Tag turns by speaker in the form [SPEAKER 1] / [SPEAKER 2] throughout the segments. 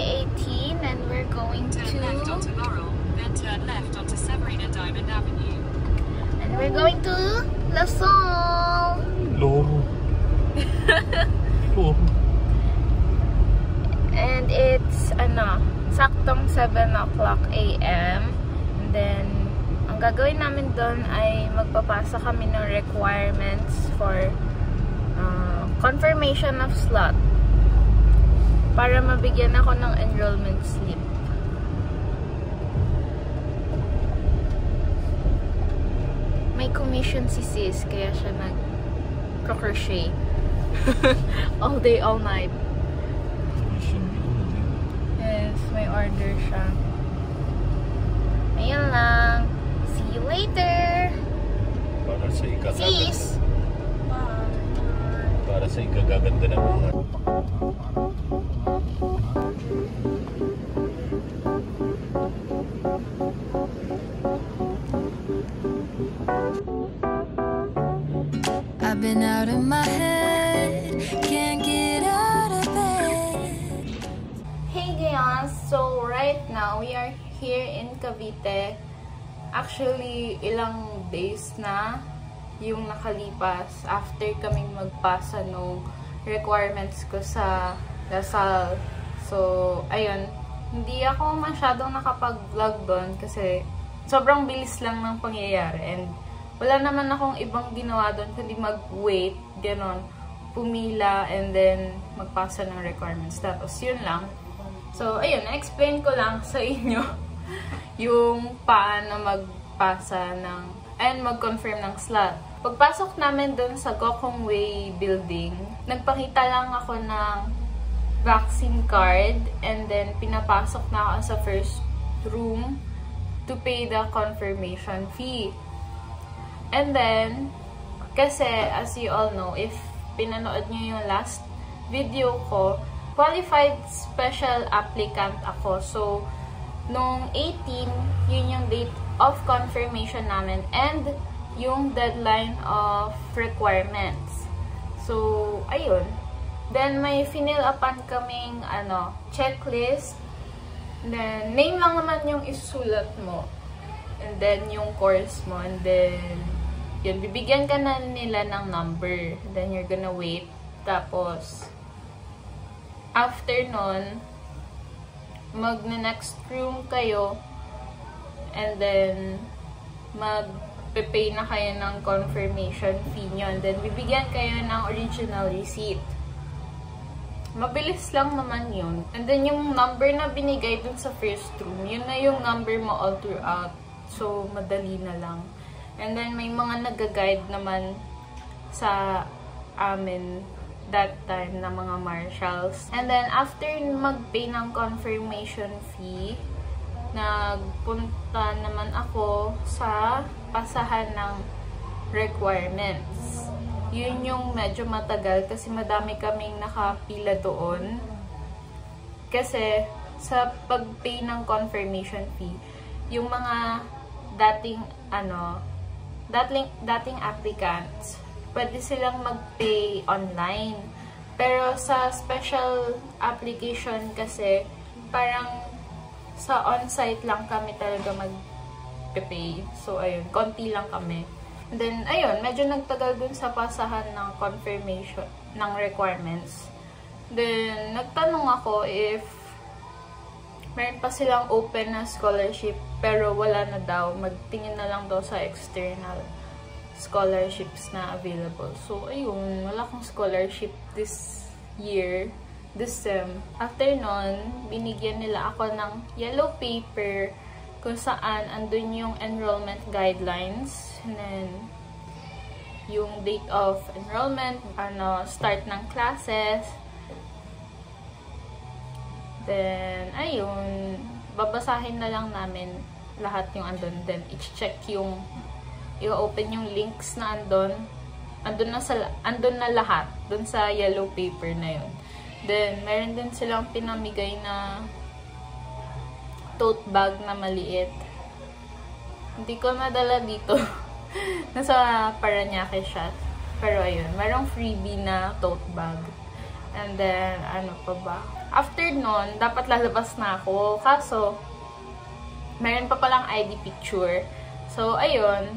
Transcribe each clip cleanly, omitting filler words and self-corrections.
[SPEAKER 1] I-18 and we're going to...
[SPEAKER 2] Turn left onto Laurel, then turn left onto Sabrina Diamond Avenue.
[SPEAKER 1] And we're going to La Salle.
[SPEAKER 3] Laurel. Laurel.
[SPEAKER 1] And it's, saktong 7 o'clock a.m. And then, ang gagawin namin doon ay magpapasa kami ng requirements for confirmation of slot. Para mabigyan ako ng enrollment slip. May commission si sis, kaya siya nag-crochet. All day, all night. Yes, may order siya. Ayun lang. See you later!
[SPEAKER 3] Para sa ikagaganda.
[SPEAKER 1] Sis!
[SPEAKER 3] Para sa ikagaganda ng buhay.
[SPEAKER 4] I've been out of my head, can't get out of bed.
[SPEAKER 1] Hey guys! So right now, we are here in Cavite. Actually, ilang days na yung nakalipas after kaming magpasa nung requirements ko sa Lasal. So, ayun. Hindi ako masyadong nakapag-vlog doon kasi sobrang bilis lang ng pangyayari. And wala naman akong ibang ginawa doon kundi mag-wait, ganon, pumila, and then magpasa ng requirements. Tapos, yun lang. So, ayun, na-explain ko lang sa inyo yung paano magpasa ng, and mag-confirm ng slot. Pagpasok namin doon sa Gokong Way building, nagpakita lang ako ng vaccine card, and then pinapasok na ako sa first room to pay the confirmation fee. And then, kasi as you all know, if pinanood nyo yung last video ko, qualified special applicant ako. So, nung 18, yun yung date of confirmation namin and yung deadline of requirements. So, ayun. Then, may finil upan kaming, checklist. Then, name lang naman yung isusulat mo. And then, yung course mo. And then, yun, bibigyan ka na nila ng number. Then, you're gonna wait. Tapos, after nun, mag-next room kayo. And then, mag-pay na kayo ng confirmation fee nyo. And then, bibigyan kayo ng original receipt. Mabilis lang naman yun. And then, yung number na binigay dun sa first room, yun na yung number mo all throughout. So, madali na lang. And then, may mga nag-guide naman sa amin that time na mga marshals. And then, after mag-pay ng confirmation fee, nagpunta naman ako sa pasahan ng requirements. Yun yung medyo matagal kasi madami kaming nakapila doon. Kasi, sa pag-pay ng confirmation fee, yung mga dating applicants, pwede silang mag-pay online. Pero sa special application kasi, parang sa on-site lang kami talaga mag-pay. So, ayun, konti lang kami. And then, ayun, medyo nagtagal dun sa pasahan ng confirmation ng requirements. Then, nagtanong ako if meron pa silang open na scholarship, pero wala na daw. Magtingin na lang daw sa external scholarships na available. So, ayun, wala akong scholarship this year, this sem. After nun, binigyan nila ako ng yellow paper kung saan andun yung enrollment guidelines, and then yung date of enrollment, start ng classes. Then, ayun, babasahin na lang namin lahat yung andun. Then, i-check yung i-open yung links na andun. Andun na lahat. Dun sa yellow paper na yun. Then, meron din silang pinamigay na tote bag na maliit. Hindi ko nadala dito. Nasa Paranaque siya. Pero ayun, merong freebie na tote bag. And then, ano pa ba? After nun, dapat lalabas na ako. Kaso, meron pa palang ID picture. So, ayun.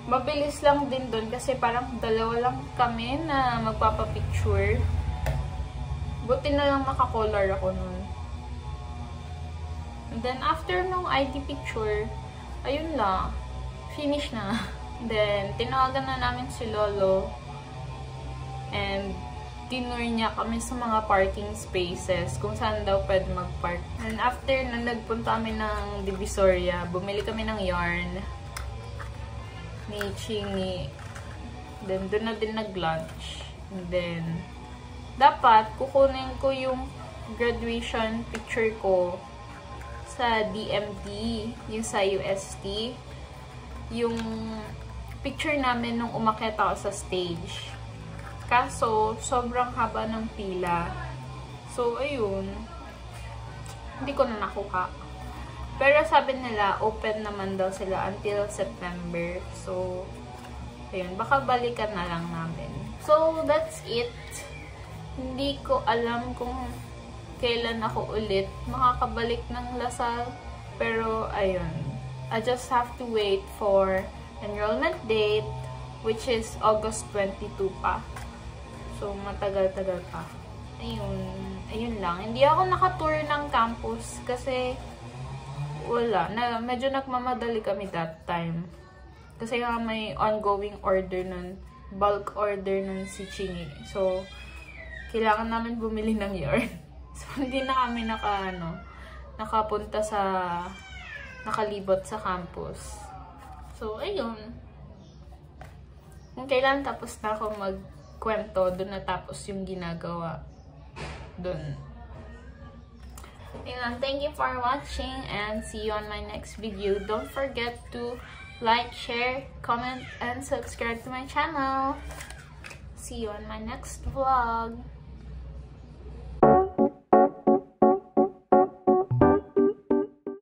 [SPEAKER 1] Mabilis lang din dun kasi parang dalawa lang kami na magpapapicture. Buti na lang naka-color ako nun. And then, after nung ID picture, ayun lang. Finish na. Then, tinawagan na namin si Lolo. And, tinur niya kami sa mga parking spaces kung saan daw pwede mag-park. And after na nagpunta kami ng Divisoria, bumili kami ng yarn ni Chingy. Then, doon na din nag-lunch. And then, dapat kukunin ko yung graduation picture ko sa DMD, yung sa UST. Yung picture namin nung umakyat ako sa stage. Kaso, sobrang haba ng pila. So, ayun. Hindi ko na nakuha. Pero sabi nila, open naman daw sila until September. So, ayun. Baka balikan na lang namin. So, that's it. Hindi ko alam kung kailan ako ulit makakabalik ng Lasal. Pero, ayun. I just have to wait for enrollment date, which is August 22 pa. So, matagal-tagal pa. Ayun. Ayun lang. Hindi ako nakatour ng campus kasi wala. Medyo nagmamadali kami that time. Kasi nga may ongoing order nun. Bulk order nun si Chingy. So, kailangan namin bumili ng yarn. So, hindi na kami nakapunta sa nakalibot sa campus. So, ayun. Kung kailan tapos na ako kwento, doon natapos yung ginagawa doon. Ayun, thank you for watching and see you on my next video. Don't forget to like, share, comment, and subscribe to my channel. See you on my next vlog.